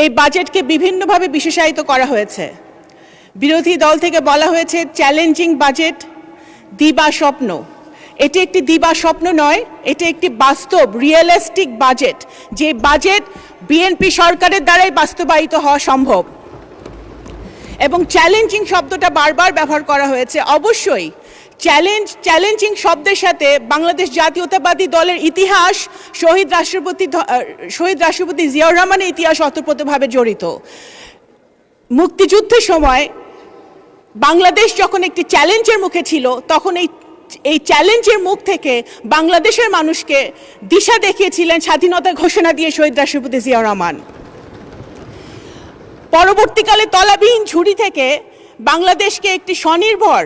এই বাজেটকে বিভিন্নভাবে বিশেষায়িত করা হয়েছে। বিরোধী দল থেকে বলা হয়েছে চ্যালেঞ্জিং বাজেট, দিবা স্বপ্ন। এটি একটি দিবা স্বপ্ন নয়, এটি একটি বাস্তব রিয়েলিস্টিক বাজেট, যে বাজেট বিএনপি সরকারের দ্বারাই বাস্তবায়িত হওয়া সম্ভব। এবং চ্যালেঞ্জিং শব্দটা বারবার ব্যবহার করা হয়েছে। অবশ্যই চ্যালেঞ্জিং শব্দের সাথে বাংলাদেশ জাতীয়তাবাদী দলের ইতিহাস, শহীদ রাষ্ট্রপতি জিয়াউর রহমানের ইতিহাস ওতপ্রোতভাবে জড়িত। মুক্তিযুদ্ধের সময় বাংলাদেশ যখন একটি চ্যালেঞ্জের মুখে ছিল, তখন এই চ্যালেঞ্জের মুখ থেকে বাংলাদেশের মানুষকে দিশা দেখিয়েছিলেন স্বাধীনতার ঘোষণা দিয়ে শহীদ রাষ্ট্রপতি জিয়াউর রহমান। পরবর্তীকালে তলাবিহীন ঝুড়ি থেকে বাংলাদেশকে একটি স্বনির্ভর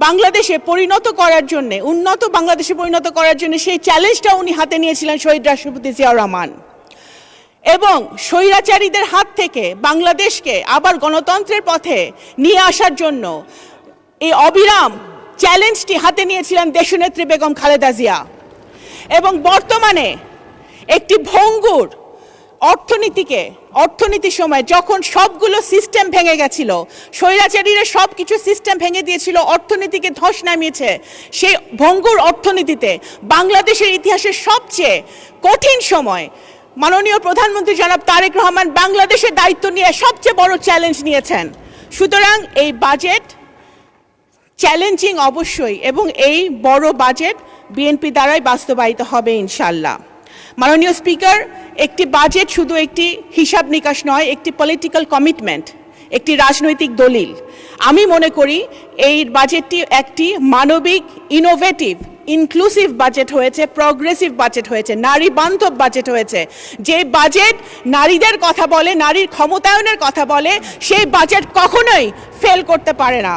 বাংলাদেশে পরিণত করার জন্য, উন্নত বাংলাদেশে পরিণত করার জন্য সেই চ্যালেঞ্জটা উনি হাতে নিয়েছিলেন শহীদ রাষ্ট্রপতি জিয়াউর রহমান। এবং স্বৈরাচারীদের হাত থেকে বাংলাদেশকে আবার গণতন্ত্রের পথে নিয়ে আসার জন্য এই অবিরাম চ্যালেঞ্জটি হাতে নিয়েছিলেন দেশনেত্রী বেগম খালেদা জিয়া। এবং বর্তমানে একটি ভঙ্গুর অর্থনীতির সময় যখন সবগুলো সিস্টেম ভেঙে গেছিল, স্বৈরাচারীরা সব কিছু সিস্টেম ভেঙে দিয়েছিল, অর্থনীতিকে ধস নামিয়েছে, সেই ভঙ্গুর অর্থনীতিতে বাংলাদেশের ইতিহাসের সবচেয়ে কঠিন সময় মাননীয় প্রধানমন্ত্রী জনাব তারেক রহমান বাংলাদেশের দায়িত্ব নিয়ে সবচেয়ে বড় চ্যালেঞ্জ নিয়েছেন। সুতরাং এই বাজেট চ্যালেঞ্জিং অবশ্যই, এবং এই বড় বাজেট বিএনপি দ্বারাই বাস্তবায়িত হবে ইনশাল্লাহ। মাননীয় স্পিকার, একটি বাজেট শুধু একটি হিসাব নিকাশ নয়, একটি পলিটিক্যাল কমিটমেন্ট, একটি রাজনৈতিক দলিল। আমি মনে করি এই বাজেটটি একটি মানবিক, ইনোভেটিভ, ইনক্লুসিভ বাজেট হয়েছে, প্রগ্রেসিভ বাজেট হয়েছে, নারী বান্ধব বাজেট হয়েছে। যে বাজেট নারীদের কথা বলে, নারীর ক্ষমতায়নের কথা বলে, সেই বাজেট কখনোই ফেল করতে পারে না।